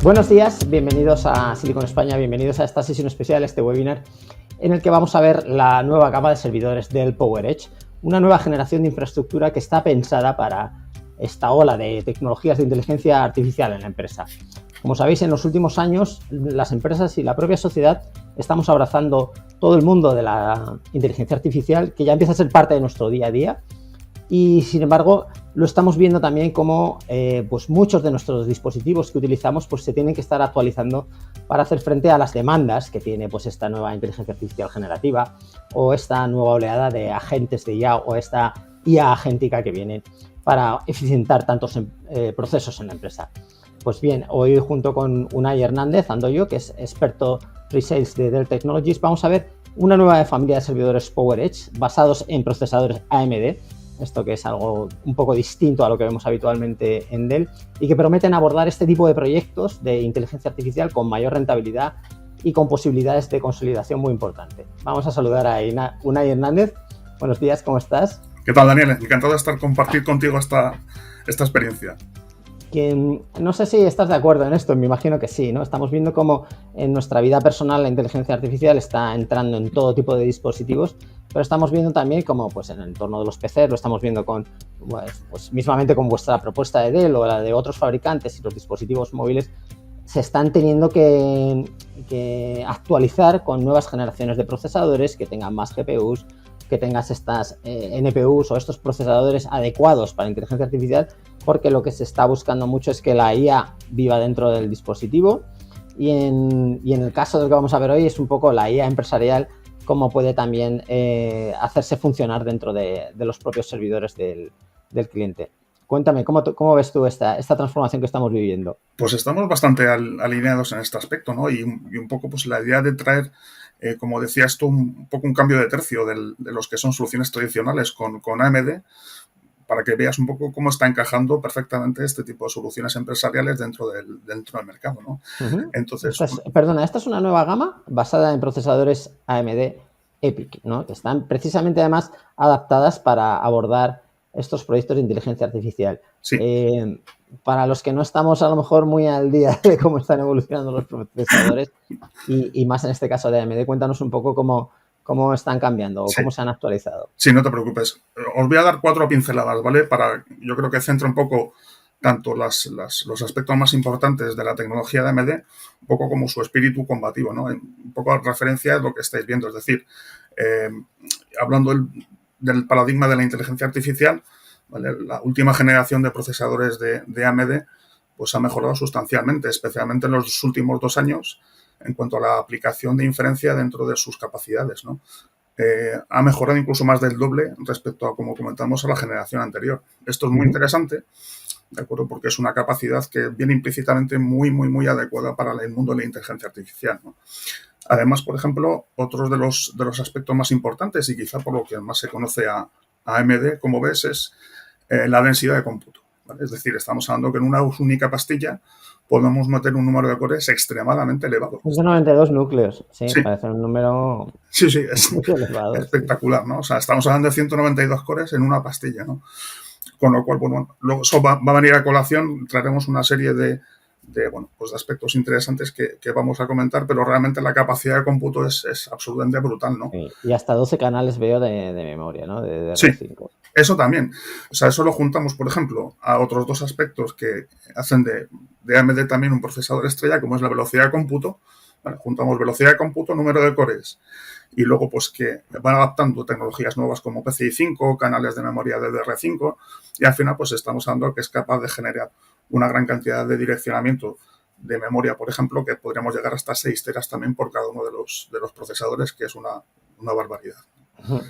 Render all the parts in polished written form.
Buenos días, bienvenidos a Silicon España, bienvenidos a esta sesión especial, este webinar, en el que vamos a ver la nueva gama de servidores del PowerEdge, una nueva generación de infraestructura que está pensada para esta ola de tecnologías de inteligencia artificial en la empresa. Como sabéis, en los últimos años, las empresas y la propia sociedad estamos abrazando todo el mundo de la inteligencia artificial, que ya empieza a ser parte de nuestro día a día. Y sin embargo, lo estamos viendo también como pues muchos de nuestros dispositivos que utilizamos pues se tienen que estar actualizando para hacer frente a las demandas que tiene pues esta nueva inteligencia artificial generativa o esta nueva oleada de agentes de IA o esta IA agéntica que viene para eficientar tantos procesos en la empresa. Pues bien, hoy junto con Unai Hernández Andoyo, que es experto pre-sales de Dell Technologies, vamos a ver una nueva familia de servidores PowerEdge basados en procesadores AMD. Esto que es algo un poco distinto a lo que vemos habitualmente en Dell y que prometen abordar este tipo de proyectos de inteligencia artificial con mayor rentabilidad y con posibilidades de consolidación muy importante. Vamos a saludar a Unai Hernández. Buenos días, ¿cómo estás? ¿Qué tal, Daniel? Encantado de compartir contigo esta experiencia. Que no sé si estás de acuerdo en esto, me imagino que sí, ¿no? Estamos viendo cómo en nuestra vida personal la inteligencia artificial está entrando en todo tipo de dispositivos, pero estamos viendo también como pues, en el entorno de los PCs, lo estamos viendo con, pues mismamente con vuestra propuesta de Dell o la de otros fabricantes y los dispositivos móviles, se están teniendo que actualizar con nuevas generaciones de procesadores que tengan más GPUs, que tengas estas NPUs o estos procesadores adecuados para inteligencia artificial, porque lo que se está buscando mucho es que la IA viva dentro del dispositivo y en el caso del que vamos a ver hoy es un poco la IA empresarial, cómo puede también hacerse funcionar dentro de los propios servidores del cliente. Cuéntame, ¿cómo ves tú esta transformación que estamos viviendo? Pues estamos bastante alineados en este aspecto, ¿no? Y un poco pues la idea de traer, como decías tú, un poco un cambio de tercio de los que son soluciones tradicionales con AMD, para que veas un poco cómo está encajando perfectamente este tipo de soluciones empresariales dentro del mercado, ¿no? Uh-huh. Entonces, esta es una nueva gama basada en procesadores AMD EPYC, ¿no? Que están precisamente además adaptadas para abordar estos proyectos de inteligencia artificial. Sí. Para los que no estamos a lo mejor muy al día de cómo están evolucionando los procesadores y más en este caso de AMD, cuéntanos un poco cómo están cambiando o cómo se han actualizado. Sí, no te preocupes. Os voy a dar 4 pinceladas, ¿vale? Yo creo que centra un poco tanto los aspectos más importantes de la tecnología de AMD, un poco como su espíritu combativo, ¿no? Un poco a referencia a lo que estáis viendo. Es decir, hablando del paradigma de la inteligencia artificial, ¿vale? La última generación de procesadores de AMD pues ha mejorado sustancialmente, especialmente en los últimos 2 años, en cuanto a la aplicación de inferencia dentro de sus capacidades, ¿no? Ha mejorado incluso más del doble respecto a, como comentamos, a la generación anterior. Esto es muy interesante, ¿de acuerdo? Porque es una capacidad que viene implícitamente muy, muy, muy adecuada para el mundo de la inteligencia artificial, ¿no? Además, por ejemplo, otros de los aspectos más importantes y quizá por lo que más se conoce a AMD, como ves, es la densidad de cómputo, ¿vale? Es decir, estamos hablando que en una única pastilla podemos meter un número de cores extremadamente elevado. 192 núcleos, sí, parece un número es muy elevado, espectacular, ¿no? O sea, estamos hablando de 192 cores en una pastilla, ¿no? Con lo cual, bueno, luego eso va a venir a colación, traeremos una serie de aspectos interesantes que vamos a comentar, pero realmente la capacidad de cómputo es absolutamente brutal, ¿no? Sí, y hasta 12 canales veo de memoria, ¿no? De sí, R5. Eso también. O sea, eso lo juntamos, por ejemplo, a otros 2 aspectos que hacen de AMD también un procesador estrella, como es la velocidad de cómputo. Vale, juntamos velocidad de cómputo, número de cores, y luego pues que van adaptando tecnologías nuevas como PCI 5, canales de memoria DDR5, y al final pues estamos hablando que es capaz de generar una gran cantidad de direccionamiento de memoria, por ejemplo, que podríamos llegar hasta 6 teras también por cada uno de los procesadores, que es una barbaridad. Uh-huh.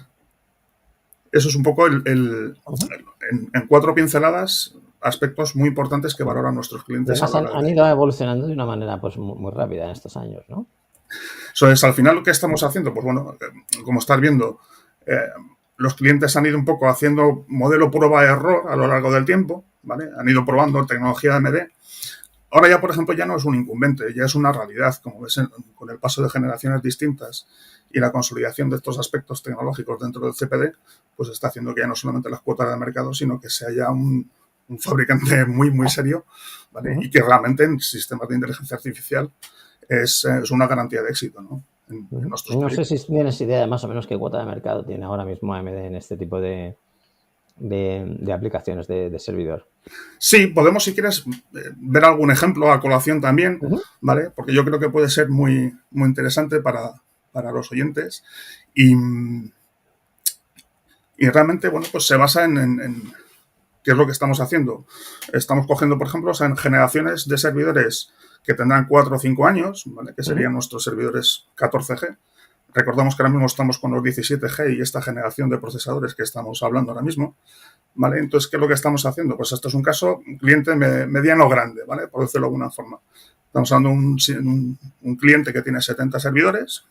Eso es un poco en 4 pinceladas, aspectos muy importantes que valoran nuestros clientes. Además, han ido evolucionando de una manera pues muy rápida en estos años, ¿no? Entonces, al final, ¿lo que estamos haciendo? Pues bueno, como estás viendo, los clientes han ido un poco haciendo modelo prueba-error a lo largo del tiempo, ¿vale? Han ido probando tecnología de AMD. Ahora ya, por ejemplo, ya no es un incumbente, ya es una realidad, como ves, con el paso de generaciones distintas y la consolidación de estos aspectos tecnológicos dentro del CPD, pues está haciendo que ya no solamente las cuotas de mercado, sino que sea ya un un fabricante muy, muy serio, ¿vale? Y que realmente en sistemas de inteligencia artificial es una garantía de éxito, ¿no? En nuestros No sé proyectos. si tienes idea de más o menos qué cuota de mercado tiene ahora mismo AMD en este tipo de aplicaciones de servidor. Sí, podemos, si quieres, ver algún ejemplo a colación también, ¿vale? Porque yo creo que puede ser muy, muy interesante para los oyentes. Y realmente, bueno, pues se basa en qué es lo que estamos haciendo. Estamos cogiendo, por ejemplo, en generaciones de servidores que tendrán 4 o 5 años, ¿vale? Que serían nuestros servidores 14G. Recordamos que ahora mismo estamos con los 17G y esta generación de procesadores que estamos hablando ahora mismo, ¿vale? Entonces, ¿qué es lo que estamos haciendo? Pues esto es un caso, un cliente mediano grande, ¿vale? Por decirlo de alguna forma. Estamos hablando de un cliente que tiene 70 servidores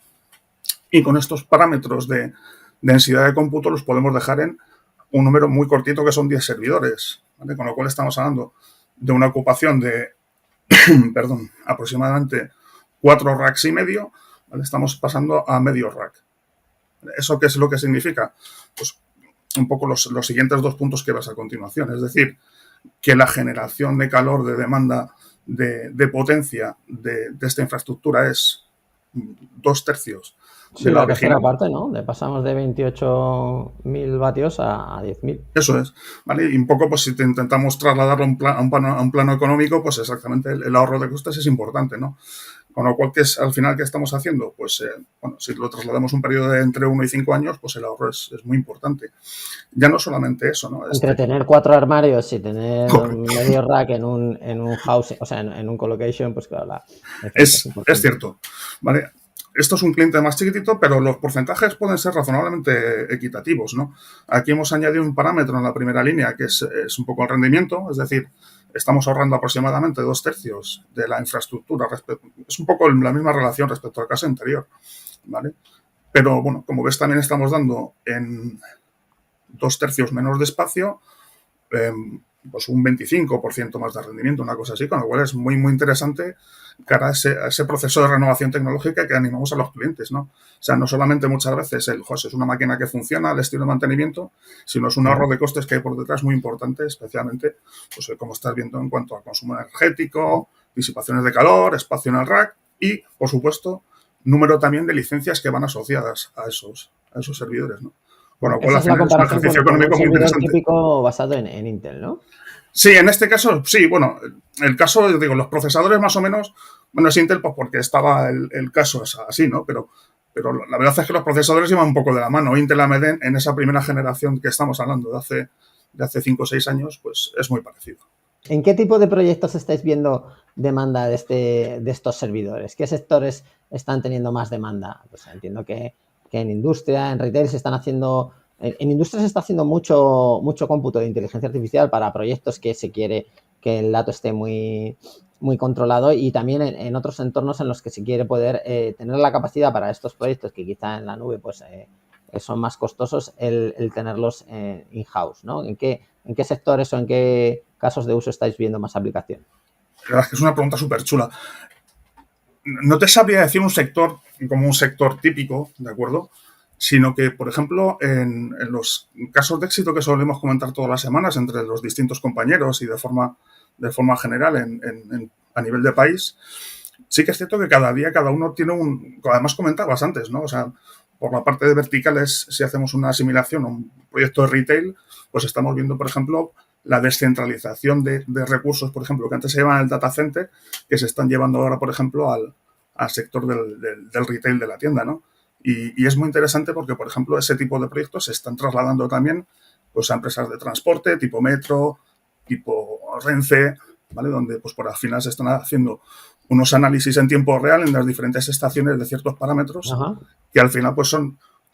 y con estos parámetros de densidad de cómputo los podemos dejar en un número muy cortito que son 10 servidores, ¿vale? Con lo cual estamos hablando de una ocupación de, perdón, aproximadamente 4 racks y medio, ¿vale? Estamos pasando a medio rack. ¿Eso qué es lo que significa? Pues un poco los siguientes 2 puntos que vas a continuación, es decir, que la generación de calor, de demanda, de potencia de esta infraestructura es 2/3 Sí, de la la tercera original. parte, ¿no? Pasamos de 28.000 vatios a 10.000. Eso es, ¿vale? Y un poco, pues si te intentamos trasladarlo a un plano económico, pues exactamente el ahorro de costes es importante, ¿no? Con lo cual, ¿qué es al final qué estamos haciendo? Pues, bueno, si lo trasladamos un periodo de entre 1 y 5 años, pues el ahorro es muy importante. Ya no solamente eso, ¿no? Entre tener 4 armarios y tener Correcto. medio rack en un house, o sea, en un colocation, pues claro, la diferencia es Es importante. cierto, ¿vale? Esto es un cliente más chiquitito, pero los porcentajes pueden ser razonablemente equitativos, ¿no? Aquí hemos añadido un parámetro en la primera línea que es un poco el rendimiento, es decir, estamos ahorrando aproximadamente 2/3 de la infraestructura. Es un poco la misma relación respecto al caso anterior, ¿vale? Pero bueno, como ves, también estamos dando en 2/3 menos de espacio, pues un 25% más de rendimiento, una cosa así, con lo cual es muy, muy interesante cara a ese proceso de renovación tecnológica que animamos a los clientes, ¿no? O sea, no solamente muchas veces es una máquina que funciona, el estilo de mantenimiento, sino es un ahorro de costes que hay por detrás muy importante, especialmente, pues como estás viendo en cuanto a consumo energético, disipaciones de calor, espacio en el rack y, por supuesto, número también de licencias que van asociadas a esos servidores, ¿no? Con lo cual, Esa al es la final es un comparación ejercicio con un económico muy servidor interesante. típico basado en Intel, ¿no? Sí, en este caso, sí, bueno, el caso, yo digo, los procesadores más o menos, bueno, es Intel, pues porque estaba el caso es así, ¿no? Pero la verdad es que los procesadores iban un poco de la mano. Intel AMD en esa primera generación que estamos hablando de hace 5 o 6 años, pues es muy parecido. ¿En qué tipo de proyectos estáis viendo demanda de estos servidores? ¿Qué sectores están teniendo más demanda? Pues entiendo que en industria, en retail se están haciendo... En industria se está haciendo mucho cómputo de inteligencia artificial para proyectos que se quiere que el dato esté muy, muy controlado y también en otros entornos en los que se quiere poder tener la capacidad para estos proyectos que quizá en la nube pues son más costosos el tenerlos in-house, ¿no? ¿En qué sectores o en qué casos de uso estáis viendo más aplicación? La verdad es que es una pregunta súper chula. No te sabría decir un sector como un sector típico, ¿de acuerdo? Sino que, por ejemplo, en los casos de éxito que solemos comentar todas las semanas entre los distintos compañeros y de forma general a nivel de país, sí que es cierto que cada día cada uno tiene además comentabas antes, ¿no? O sea, por la parte de verticales, si hacemos una asimilación a un proyecto de retail, pues estamos viendo, por ejemplo, la descentralización de recursos, por ejemplo, que antes se llevaban al data center, que se están llevando ahora, por ejemplo, al sector del retail de la tienda, ¿no? Y es muy interesante porque, por ejemplo, ese tipo de proyectos se están trasladando también pues, a empresas de transporte, tipo Metro, tipo Renfe, ¿vale? Donde pues por al final se están haciendo unos análisis en tiempo real en las diferentes estaciones de ciertos parámetros Ajá. que al final pues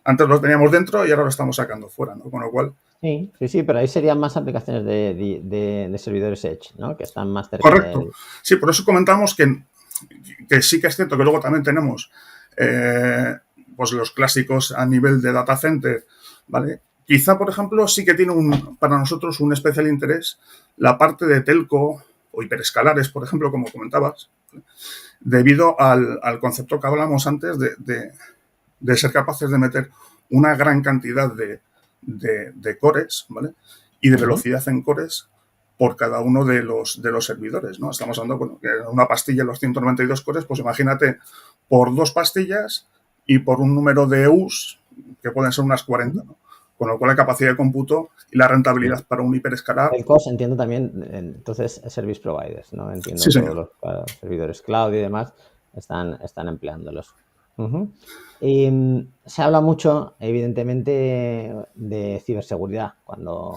antes los teníamos dentro y ahora lo estamos sacando fuera, ¿no? Con lo cual... Sí, pero ahí serían más aplicaciones de servidores Edge, ¿no? Que están más cerca Correcto. del... Sí, por eso comentamos que sí que es cierto que luego también tenemos pues los clásicos a nivel de data center, ¿vale? Quizá, por ejemplo, sí que tiene para nosotros un especial interés la parte de telco o hiperescalares, por ejemplo, como comentabas, ¿vale? Debido al concepto que hablamos antes de ser capaces de meter una gran cantidad de cores, ¿vale? Y de velocidad en cores por cada uno de los servidores, ¿no? Estamos hablando, bueno, que una pastilla en los 192 cores, pues imagínate por 2 pastillas y por un número de EUs que pueden ser unas 40, ¿no? Con lo cual la capacidad de cómputo y la rentabilidad para un hiperescalar. El COS entiendo también, entonces, service providers, ¿no? Entiendo Sí, todos señor. los servidores cloud y demás están empleándolos. Y se habla mucho, evidentemente, de ciberseguridad cuando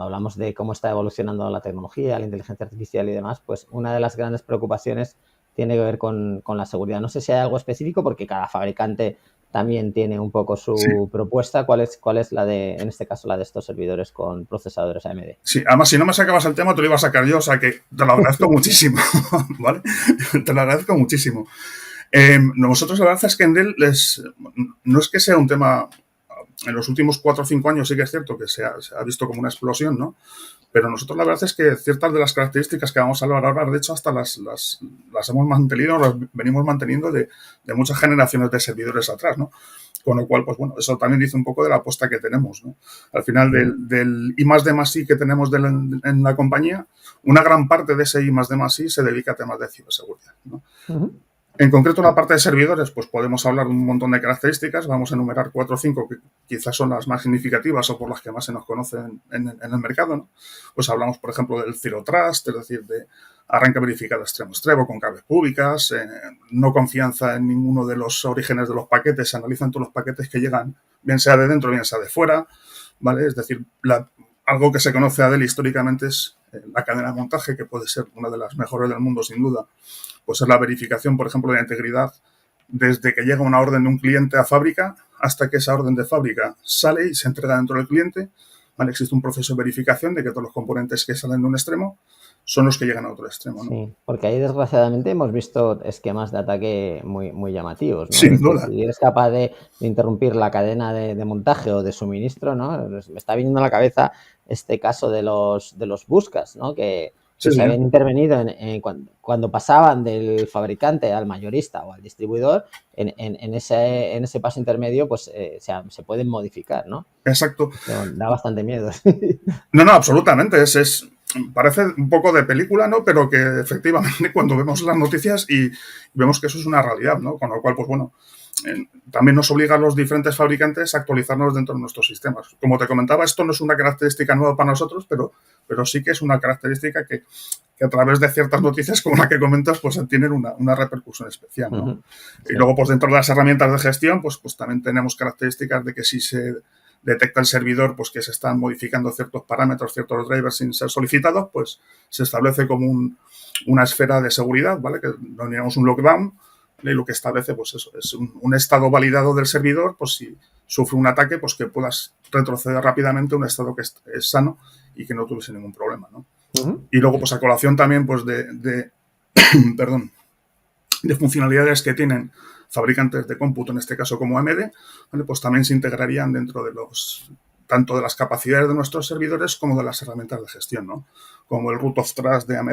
hablamos de cómo está evolucionando la tecnología, la inteligencia artificial y demás, pues una de las grandes preocupaciones tiene que ver con la seguridad. No sé si hay algo específico porque cada fabricante también tiene un poco Sí. su propuesta. ¿Cuál es la de, en este caso, la de estos servidores con procesadores AMD? Sí, además, si no me sacabas el tema, te lo iba a sacar yo, o sea que te lo agradezco muchísimo, ¿vale? Te lo agradezco muchísimo. Nosotros la verdad es que en Dell no es que sea un tema, en los últimos 4 o 5 años sí que es cierto que se ha visto como una explosión, ¿no? Pero nosotros la verdad es que ciertas de las características que vamos a hablar ahora, de hecho, hasta las hemos mantenido, las venimos manteniendo de muchas generaciones de servidores atrás, ¿no? Con lo cual, pues bueno, eso también dice un poco de la apuesta que tenemos, ¿no? Al final del I+D+I que tenemos en la compañía, una gran parte de ese I+D+I se dedica a temas de ciberseguridad, ¿no? En concreto, en la parte de servidores, pues podemos hablar de un montón de características. Vamos a enumerar 4 o 5 que quizás son las más significativas o por las que más se nos conocen en el mercado, ¿no? Pues hablamos, por ejemplo, del Zero Trust, es decir, de arranque verificado extremo a extremo con claves públicas, no confianza en ninguno de los orígenes de los paquetes, se analizan todos los paquetes que llegan, bien sea de dentro, bien sea de fuera, ¿vale? Es decir, algo que se conoce a Dell históricamente es la cadena de montaje, que puede ser una de las mejores del mundo, sin duda. Pues es la verificación, por ejemplo, de la integridad desde que llega una orden de un cliente a fábrica hasta que esa orden de fábrica sale y se entrega dentro del cliente. ¿Vale? Existe un proceso de verificación de que todos los componentes que salen de un extremo son los que llegan a otro extremo, ¿no? Sí, porque ahí desgraciadamente hemos visto esquemas de ataque muy llamativos, ¿no? Es Sin decir, duda. si eres capaz de interrumpir la cadena de montaje o de suministro, ¿no? Me está viniendo a la cabeza este caso de los buscas, ¿no? Que Sí, se señor. habían intervenido cuando pasaban del fabricante al mayorista o al distribuidor, en ese paso intermedio, pues se pueden modificar, ¿no? Exacto. Eso da bastante miedo. No, absolutamente. Parece un poco de película, ¿no? Pero que efectivamente cuando vemos las noticias y vemos que eso es una realidad, ¿no? Con lo cual, pues bueno, también nos obliga a los diferentes fabricantes a actualizarnos dentro de nuestros sistemas. Como te comentaba, esto no es una característica nueva para nosotros, pero sí que es una característica que a través de ciertas noticias como la que comentas, pues tienen una repercusión especial, ¿no? Sí. Y luego, pues dentro de las herramientas de gestión, pues también tenemos características de que si se detecta el servidor pues que se están modificando ciertos parámetros, ciertos drivers sin ser solicitados, pues se establece como una esfera de seguridad, ¿vale? Que denominamos un lockdown, ¿vale? Y lo que establece, pues eso, es un estado validado del servidor, pues si sufre un ataque, pues que puedas retroceder rápidamente a un estado que es sano y que no tuviese ningún problema, ¿no? Y luego, pues a colación también, pues perdón, de funcionalidades que tienen fabricantes de cómputo, en este caso como AMD, ¿vale? Pues también se integrarían dentro de tanto de las capacidades de nuestros servidores como de las herramientas de gestión, ¿no? Como el Root of Trust de AMD,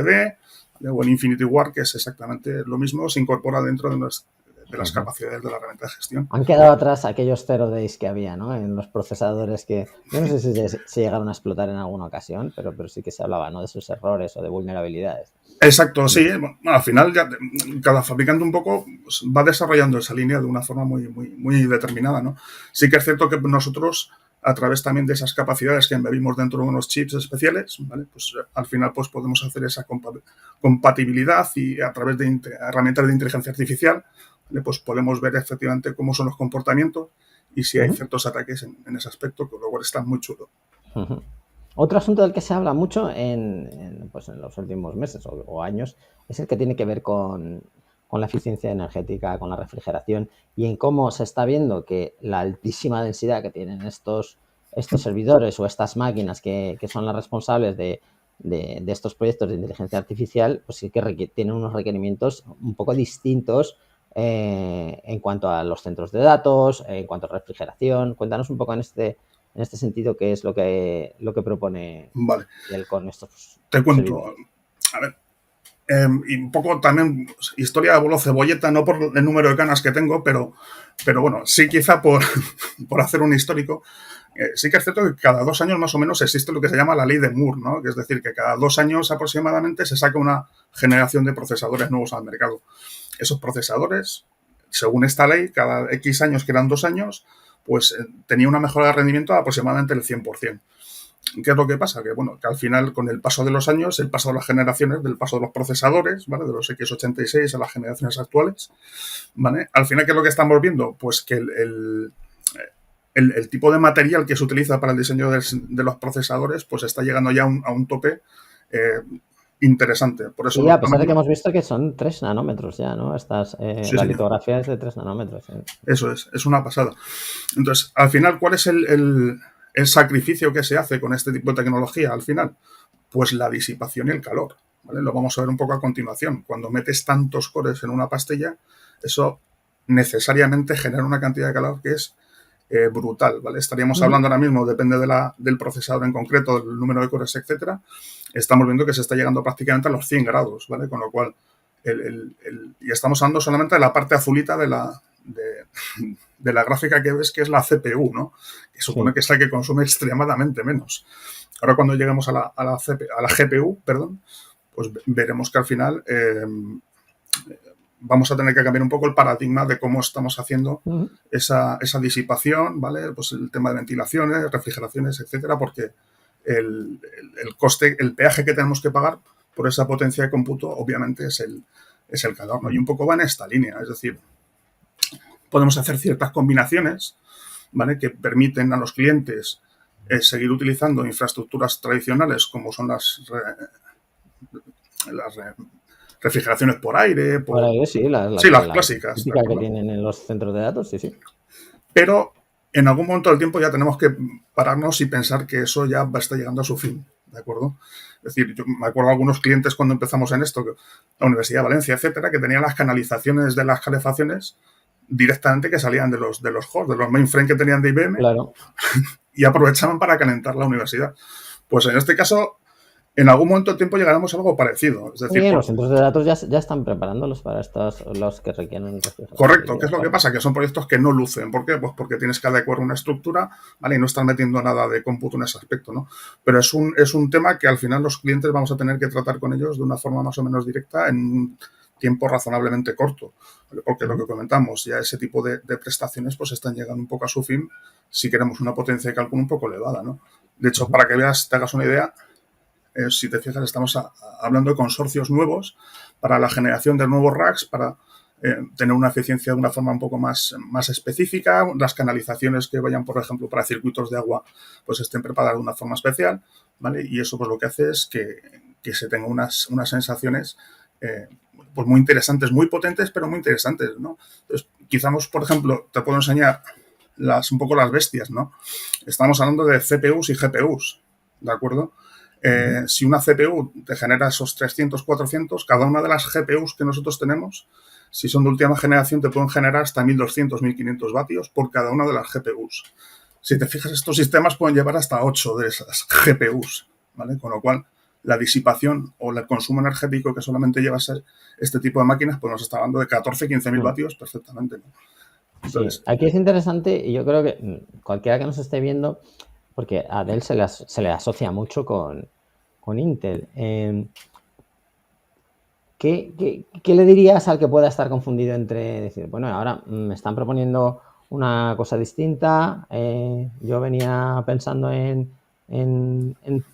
¿vale? O el Infinity Ward, que es exactamente lo mismo, se incorpora dentro de las capacidades de la herramienta de gestión. Han quedado atrás aquellos 0 days que había, ¿no? En los procesadores que yo no sé si se llegaron a explotar en alguna ocasión, pero sí que se hablaba, ¿no? De sus errores o de vulnerabilidades. Exacto, sí. Bueno, al final ya cada fabricante un poco pues, va desarrollando esa línea de una forma muy determinada, ¿no? Sí que es cierto que nosotros, a través también de esas capacidades que embebimos dentro de unos chips especiales, ¿vale? Pues al final pues podemos hacer esa compatibilidad y a través de herramientas de inteligencia artificial, ¿vale? Pues podemos ver efectivamente cómo son los comportamientos y si hay ciertos ataques en ese aspecto, con lo cual está muy chulo. Otro asunto del que se habla mucho en los últimos meses o años es el que tiene que ver con la eficiencia energética, con la refrigeración y en cómo se está viendo que la altísima densidad que tienen estos servidores o estas máquinas que son las responsables de estos proyectos de inteligencia artificial, pues sí que tienen unos requerimientos un poco distintos en cuanto a los centros de datos, en cuanto a refrigeración. Cuéntanos un poco en este sentido, ¿qué es lo que propone vale. él con estos? Te cuento. A ver, Y un poco también historia de abuelo cebolleta, no por el número de canas que tengo, pero bueno, sí quizá por hacer un histórico. Sí que es cierto que cada 2 años más o menos existe lo que se llama la ley de Moore, ¿no? Que es decir, que cada 2 años aproximadamente se saca una generación de procesadores nuevos al mercado. Esos procesadores, según esta ley, cada X años, que eran 2 años, pues tenía una mejora de rendimiento de aproximadamente el 100%. ¿Qué es lo que pasa? Que, bueno, que al final, con el paso de los años, el paso de las generaciones, del paso de los procesadores, ¿vale? De los X86 a las generaciones actuales, ¿vale? Al final, ¿qué es lo que estamos viendo? Pues que el tipo de material que se utiliza para el diseño de los procesadores, pues está llegando ya a un tope interesante. Por eso, y a pesar de que hemos visto que son 3 nanómetros ya, ¿no? sí, la señor. litografía es de 3 nanómetros. Eso es una pasada. Entonces, al final, ¿cuál es el sacrificio que se hace con este tipo de tecnología? Al final, pues la disipación y el calor, ¿vale? Lo vamos a ver un poco a continuación. Cuando metes tantos cores en una pastilla, eso necesariamente genera una cantidad de calor que es brutal, ¿vale? Estaríamos hablando ahora mismo, depende del procesador en concreto, del número de cores, etcétera, estamos viendo que se está llegando prácticamente a los 100 grados, ¿vale? Con lo cual, y estamos hablando solamente de la parte azulita de la gráfica que ves, que es la CPU, ¿no? Que supone que es la que consume extremadamente menos. Ahora, cuando lleguemos a la GPU, perdón, pues veremos que al final vamos a tener que cambiar un poco el paradigma de cómo estamos haciendo esa disipación, ¿vale? Pues el tema de ventilaciones, refrigeraciones, etcétera, porque el coste, el peaje que tenemos que pagar por esa potencia de cómputo, obviamente, es el calor, ¿no? Y un poco va en esta línea, es decir, podemos hacer ciertas combinaciones, ¿vale? Que permiten a los clientes seguir utilizando infraestructuras tradicionales como son las refrigeraciones por aire. Por aire, sí, las clásicas. Que tienen en los centros de datos, sí. Pero en algún momento del tiempo ya tenemos que pararnos y pensar que eso ya está llegando a su fin, ¿de acuerdo? Es decir, yo me acuerdo de algunos clientes cuando empezamos en esto, la Universidad de Valencia, etcétera, que tenían las canalizaciones de las calefacciones directamente que salían de los hosts, de los mainframe que tenían de IBM, claro, y aprovechaban para calentar la universidad. Pues en este caso, en algún momento del tiempo llegaremos a algo parecido. Es decir, los centros de datos ya están preparándolos para los que requieren refrigeración. Correcto. ¿Qué es lo que pasa? Que son proyectos que no lucen. ¿Por qué? Pues porque tienes que adecuar una estructura, ¿vale? Y no están metiendo nada de cómputo en ese aspecto, ¿no? Pero es un tema que al final los clientes vamos a tener que tratar con ellos de una forma más o menos directa en un tiempo razonablemente corto, ¿vale? Porque lo que comentamos, ya ese tipo de prestaciones pues están llegando un poco a su fin si queremos una potencia de cálculo un poco elevada, ¿no? De hecho, para que veas, te hagas una idea, si te fijas, estamos hablando de consorcios nuevos para la generación de nuevos racks, para tener una eficiencia de una forma un poco más específica, las canalizaciones que vayan, por ejemplo, para circuitos de agua, pues estén preparadas de una forma especial, ¿vale? Y eso pues lo que hace es que se tengan unas sensaciones pues muy interesantes, muy potentes, pero muy interesantes, ¿no? Entonces, quizás, por ejemplo, te puedo enseñar un poco las bestias, ¿no? Estamos hablando de CPUs y GPUs, ¿de acuerdo? Si una CPU te genera esos 300, 400, cada una de las GPUs que nosotros tenemos, si son de última generación, te pueden generar hasta 1200, 1500 vatios por cada una de las GPUs. Si te fijas, estos sistemas pueden llevar hasta 8 de esas GPUs, ¿vale? Con lo cual, la disipación o el consumo energético que solamente lleva este tipo de máquinas, pues nos está hablando de 14, 15.000 vatios perfectamente, ¿no? Entonces, sí, aquí es interesante y yo creo que cualquiera que nos esté viendo, porque a Dell se le asocia mucho con Intel. ¿Qué le dirías al que pueda estar confundido entre decir, bueno, ahora me están proponiendo una cosa distinta, yo venía pensando en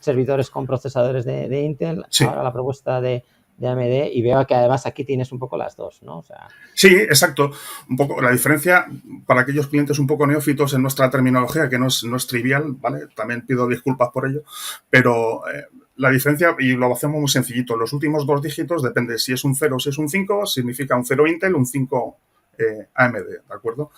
servidores con procesadores de Intel, sí, ahora la propuesta de AMD, y veo que además aquí tienes un poco las dos, ¿no? O sea, sí, exacto. Un poco la diferencia para aquellos clientes un poco neófitos en nuestra terminología, que no es trivial, ¿vale? También pido disculpas por ello, pero la diferencia, y lo hacemos muy sencillito, los últimos 2 dígitos depende si es un 0 o si es un 5, significa un 0 Intel, un 5 AMD, ¿de acuerdo?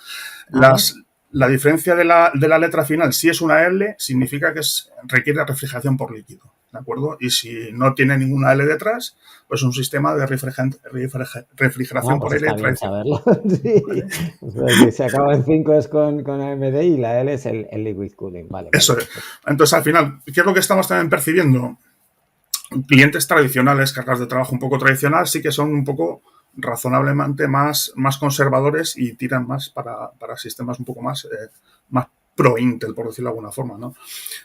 La diferencia de la letra final, si es una L, significa que requiere refrigeración por líquido, ¿de acuerdo? Y si no tiene ninguna L detrás, pues un sistema de refrigeración por aire tradicional. Sí. ¿Vale? O sea, que se acaba en 5 es con AMD y la L es el liquid cooling. Vale, eso es. Entonces, al final, ¿qué es lo que estamos también percibiendo? clientes tradicionales, cargas de trabajo un poco tradicional, sí que son un poco razonablemente más conservadores y tiran más para sistemas un poco más pro Intel, por decirlo de alguna forma, ¿no?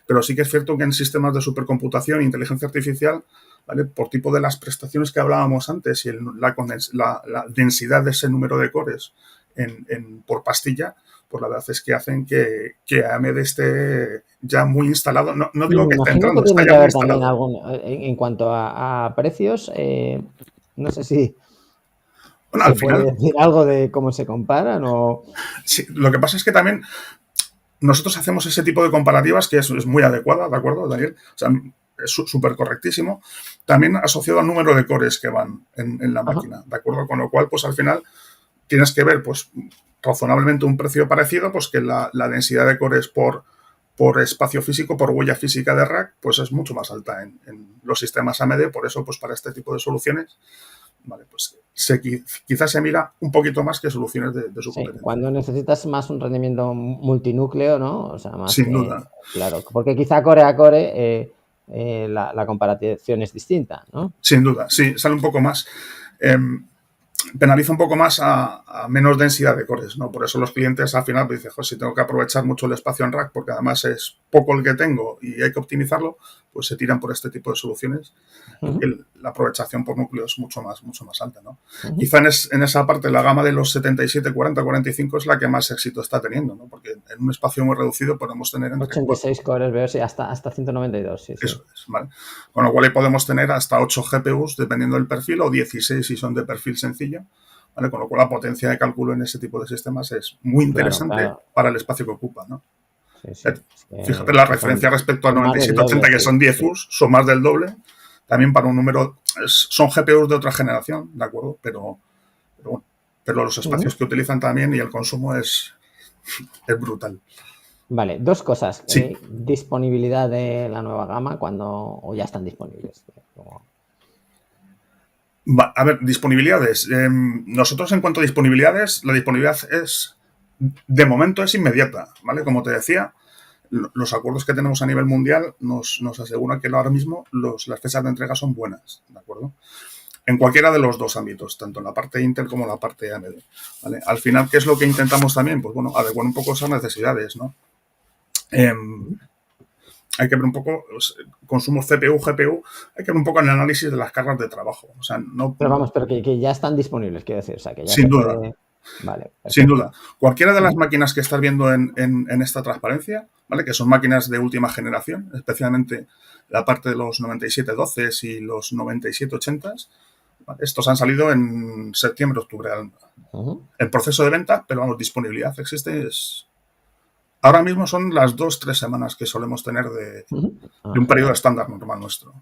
Pero sí que es cierto que en sistemas de supercomputación e inteligencia artificial, ¿vale? Por tipo de las prestaciones que hablábamos antes y la densidad de ese número de cores por pastilla, pues la verdad es que hacen que AMD esté ya muy instalado. No Y digo me que esté imagino que entrando, está tiene que ya muy haber también instalado. algún, en cuanto a precios, no sé si Bueno, al se puede final, decir algo de cómo se comparan o... sí, lo que pasa es que también nosotros hacemos ese tipo de comparativas que es muy adecuada, ¿de acuerdo, Daniel? O sea, es súper correctísimo. También asociado al número de cores que van en la Ajá. máquina, ¿de acuerdo? Con lo cual, pues al final tienes que ver, pues, razonablemente un precio parecido, pues que la densidad de cores por espacio físico, por huella física de rack, pues es mucho más alta en los sistemas AMD. Por eso, pues para este tipo de soluciones, vale, pues quizás se mira un poquito más que soluciones de su Sí, competencia. cuando necesitas más un rendimiento multinúcleo, ¿no? O sea, más Sin que, duda, claro, porque quizá core a core la comparación es distinta, ¿no? sin duda, sí, sale un poco más. Eh, Penaliza un poco más a menos densidad de cores, ¿no? Por eso los clientes al final pues, dicen, pues si tengo que aprovechar mucho el espacio en rack porque además es poco el que tengo y hay que optimizarlo, pues se tiran por este tipo de soluciones porque Ujú, la aprovechación por núcleo es mucho más alta, ¿no? ujú. Quizá en esa parte la gama de los 77, 40, 45 es la que más éxito está teniendo, ¿no? Porque en un espacio muy reducido podemos tener entre 86 cores veo, sí, hasta 192, sí, sí. eso es, ¿vale? Con lo cual ahí podemos tener hasta 8 GPUs dependiendo del perfil o 16 si son de perfil sencillo, ¿vale? Con lo cual la potencia de cálculo en ese tipo de sistemas es muy Claro, interesante claro, para el espacio que ocupa, ¿no? sí, sí. Es Fíjate la que referencia respecto al son más del doble, 9780 que sí, son 10 sí. US, son más del doble, también para un número, son GPUs de otra generación, ¿de acuerdo? Pero bueno, pero los espacios Ujú. que utilizan también y el consumo es brutal. Vale, dos cosas. Sí, Disponibilidad de la nueva gama cuando o ya están disponibles. a ver, disponibilidades. Nosotros en cuanto a disponibilidades, la disponibilidad de momento es inmediata, ¿vale? Como te decía, los acuerdos que tenemos a nivel mundial nos aseguran que ahora mismo las fechas de entrega son buenas, ¿de acuerdo? En cualquiera de los dos ámbitos, tanto en la parte Intel como en la parte AMD, ¿vale? Al final, ¿qué es lo que intentamos también? Pues bueno, adecuar un poco esas necesidades, ¿no? Eh, Hay que ver un poco consumo CPU, GPU, hay que ver un poco el análisis de las cargas de trabajo. O sea, no, Pero vamos, pero que ya están disponibles, quiero decir, o sea, que ya sin se duda, puede. Vale, sin duda. perfecto. Cualquiera de las Ujú, máquinas que estás viendo en esta transparencia, ¿vale? Que son máquinas de última generación, especialmente la parte de los 9712 y los 9780, ¿vale? Estos han salido en septiembre, octubre. ujú, El proceso de venta, pero vamos, disponibilidad existe. Ahora mismo son las 2, 3 semanas que solemos tener ujú. de Ah, un periodo genial. estándar normal nuestro.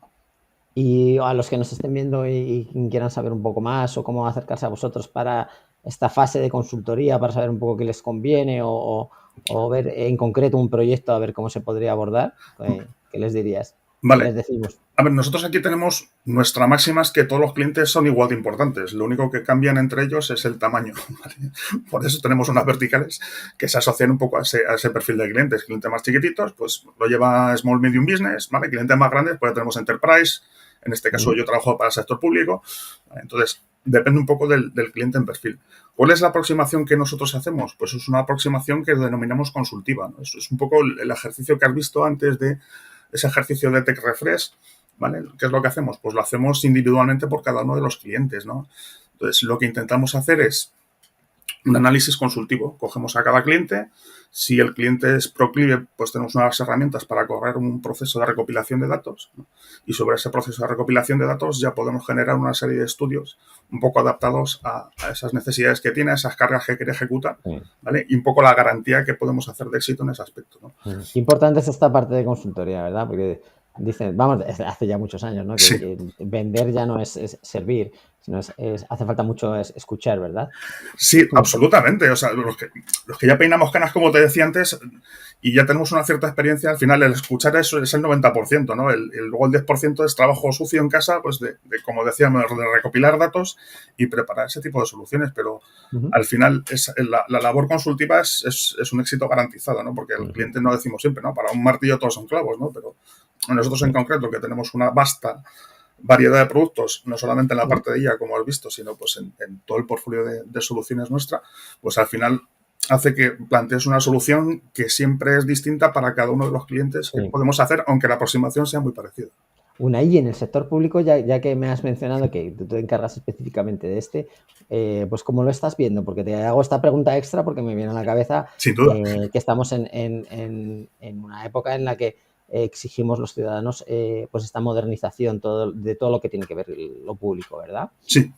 Y a los que nos estén viendo y quieran saber un poco más o cómo acercarse a vosotros para esta fase de consultoría, para saber un poco qué les conviene o ver en concreto un proyecto a ver cómo se podría abordar, ¿qué les dirías? ¿Qué Vale. les decimos? A ver, nosotros aquí tenemos nuestra máxima es que todos los clientes son igual de importantes. Lo único que cambian entre ellos es el tamaño. ¿Vale? Por eso tenemos unas verticales que se asocian un poco a ese perfil de clientes. Clientes más chiquititos, pues lo lleva Small Medium Business, ¿vale? Clientes más grandes, pues ya tenemos Enterprise. En este caso Ujú, yo trabajo para el sector público. ¿Vale? Entonces, depende un poco del cliente en perfil. ¿Cuál es la aproximación que nosotros hacemos? Pues es una aproximación que denominamos consultiva, ¿no? Eso es un poco el ejercicio que has visto antes de ese ejercicio de Tech Refresh, ¿vale? ¿Qué es lo que hacemos? Pues lo hacemos individualmente por cada uno de los clientes, ¿no? Entonces, lo que intentamos hacer es un análisis consultivo. Cogemos a cada cliente. Si el cliente es proclive, pues tenemos unas herramientas para correr un proceso de recopilación de datos, ¿no? Y sobre ese proceso de recopilación de datos ya podemos generar una serie de estudios un poco adaptados a esas necesidades que tiene, a esas cargas que quiere ejecutar, sí. ¿vale? Y un poco la garantía que podemos hacer de éxito en ese aspecto, ¿no? Qué importante es esta parte de consultoría, ¿verdad? Porque dicen, vamos, desde hace ya muchos años, ¿no? Sí, Que vender ya no es servir, sino hace falta mucho escuchar, ¿verdad? sí, Tú, absolutamente. O sea, los que ya peinamos canas, como te decía antes, y ya tenemos una cierta experiencia, al final el escuchar eso es el 90%, ¿no? Luego el 10% es trabajo sucio en casa, pues como decíamos, de recopilar datos y preparar ese tipo de soluciones, pero ujú, al final la labor consultiva es un éxito garantizado, ¿no? Porque el ujú, cliente no decimos siempre, ¿no? Para un martillo todos son clavos, ¿no? Pero nosotros en sí, concreto, que tenemos una vasta variedad de productos, no solamente en la parte de IA, como has visto, sino pues en todo el portfolio de soluciones nuestra, pues al final hace que plantees una solución que siempre es distinta para cada uno de los clientes que podemos hacer, aunque la aproximación sea muy parecida. Unai, en el sector público, ya que me has mencionado que tú te encargas específicamente de este, pues ¿cómo lo estás viendo? Porque te hago esta pregunta extra porque me viene a la cabeza Sin duda. Que estamos en una época en la que exigimos los ciudadanos pues esta modernización de todo lo que tiene que ver lo público, ¿verdad? Sí.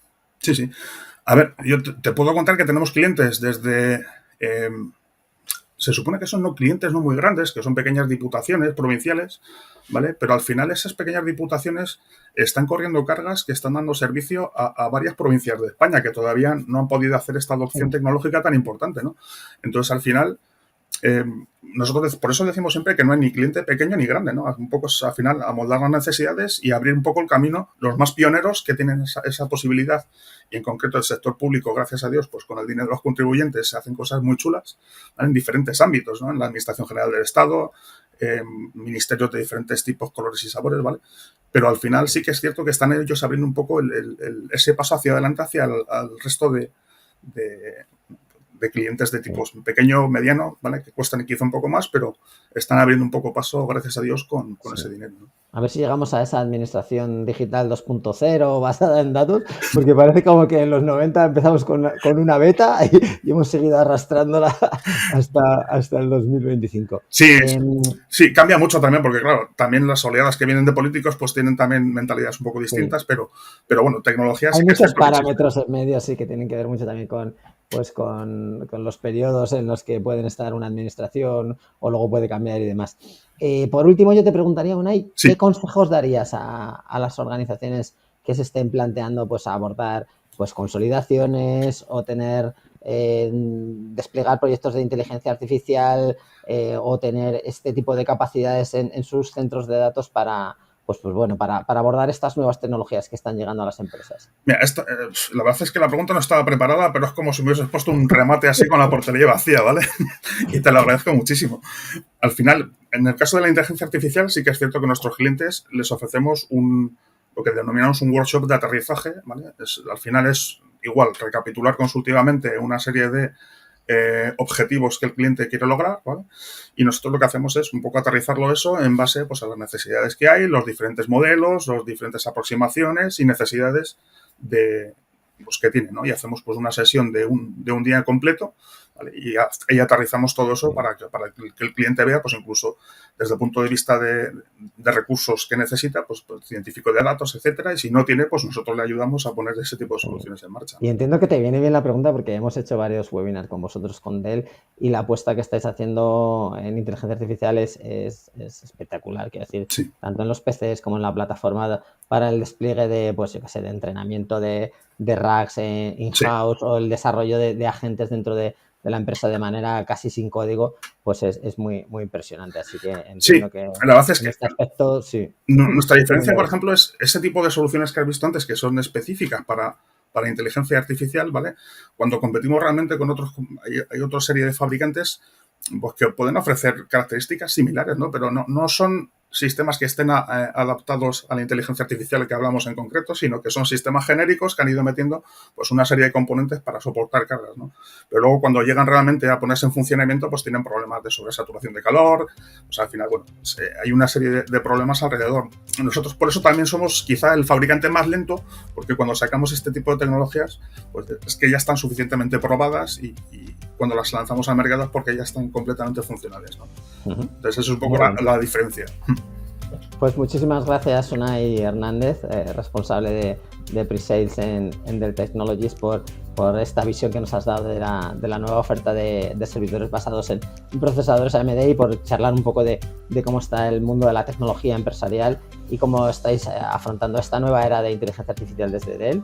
A ver, yo te puedo contar que tenemos clientes desde... se supone que son clientes no muy grandes, que son pequeñas diputaciones provinciales, ¿vale? Pero al final esas pequeñas diputaciones están corriendo cargas que están dando servicio a varias provincias de España que todavía no han podido hacer esta adopción tecnológica tan importante, ¿no? Entonces, al final, nosotros por eso decimos siempre que no hay ni cliente pequeño ni grande, ¿no? Un poco al final amoldar las necesidades y abrir un poco el camino, los más pioneros que tienen esa posibilidad, y en concreto el sector público, gracias a Dios, pues con el dinero de los contribuyentes se hacen cosas muy chulas, ¿vale? En diferentes ámbitos, ¿no? En la Administración General del Estado, ministerios de diferentes tipos, colores y sabores, ¿vale? Pero al final sí que es cierto que están ellos abriendo un poco ese paso hacia adelante, hacia el resto de clientes de tipos pequeño, mediano, ¿vale? Que cuestan quizá un poco más, pero están abriendo un poco paso, gracias a Dios, con ese dinero, ¿no? A ver si llegamos a esa administración digital 2.0 basada en datos, porque parece como que en los 90 empezamos con una beta y hemos seguido arrastrándola hasta el 2025. Sí, cambia mucho también, porque claro, también las oleadas que vienen de políticos pues tienen también mentalidades un poco distintas, pero bueno, tecnologías... Hay muchos parámetros en medio, sí, que tienen que ver mucho también con los periodos en los que pueden estar una administración o luego puede cambiar y demás. Por último, yo te preguntaría, Unai, ¿qué consejos darías a las organizaciones que se estén planteando pues abordar pues consolidaciones o desplegar proyectos de inteligencia artificial o tener este tipo de capacidades en sus centros de datos para abordar estas nuevas tecnologías que están llegando a las empresas? Mira, la verdad es que la pregunta no estaba preparada, pero es como si me hubieses puesto un remate así con la portería vacía, ¿vale? Y te lo agradezco muchísimo. Al final, en el caso de la inteligencia artificial, sí que es cierto que a nuestros clientes les ofrecemos lo que denominamos un workshop de aterrizaje, ¿vale? Al final es igual, recapitular consultivamente una serie de objetivos que el cliente quiere lograr, ¿vale? Y nosotros lo que hacemos es un poco aterrizarlo eso en base pues, a las necesidades que hay, los diferentes modelos, las diferentes aproximaciones y necesidades que tienen, ¿no? Y hacemos pues una sesión de un día completo, ¿vale? Y aterrizamos todo eso para que el cliente vea, pues incluso desde el punto de vista de recursos que necesita, pues científico de datos, etcétera, y si no tiene, pues nosotros le ayudamos a poner ese tipo de soluciones en marcha. Y entiendo que te viene bien la pregunta porque hemos hecho varios webinars con vosotros, con Dell, y la apuesta que estáis haciendo en inteligencia artificial es espectacular, quiero decir, sí, tanto en los PCs como en la plataforma para el despliegue de, pues yo qué sé, de entrenamiento de RAGs in-house, sí, o el desarrollo de agentes dentro de la empresa de manera casi sin código, pues es muy, muy impresionante. Así que entiendo que la verdad es que este aspecto, sí. Nuestra diferencia, por ejemplo, es ese tipo de soluciones que has visto antes, que son específicas para inteligencia artificial, ¿vale? Cuando competimos realmente con otros, hay otra serie de fabricantes pues, que pueden ofrecer características similares, ¿no? Pero no son sistemas que estén adaptados a la inteligencia artificial que hablamos en concreto, sino que son sistemas genéricos que han ido metiendo pues una serie de componentes para soportar cargas, ¿no? Pero luego cuando llegan realmente a ponerse en funcionamiento, pues tienen problemas de sobresaturación de calor, pues al final, bueno, pues, hay una serie de problemas alrededor. Nosotros por eso también somos quizá el fabricante más lento, porque cuando sacamos este tipo de tecnologías, pues es que ya están suficientemente probadas y cuando las lanzamos al mercado es porque ya están completamente funcionales, ¿no? Entonces, eso es un poco la diferencia. Pues muchísimas gracias, Unai Hernández, responsable de Pre-Sales en Dell Technologies, por esta visión que nos has dado de la nueva oferta de servidores basados en procesadores AMD y por charlar un poco de cómo está el mundo de la tecnología empresarial y cómo estáis afrontando esta nueva era de inteligencia artificial desde Dell.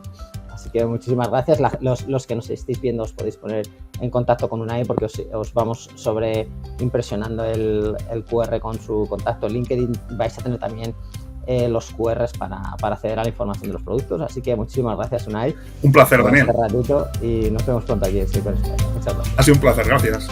Así que muchísimas gracias. Los que nos estéis viendo os podéis poner en contacto con Unai porque os vamos impresionando el QR con su contacto en LinkedIn. Vais a tener también los QRs para acceder a la información de los productos. Así que muchísimas gracias, Unai. Un placer, Daniel. Este ratito y nos vemos pronto aquí en Silver Sky. Muchas gracias. Ha sido un placer, gracias.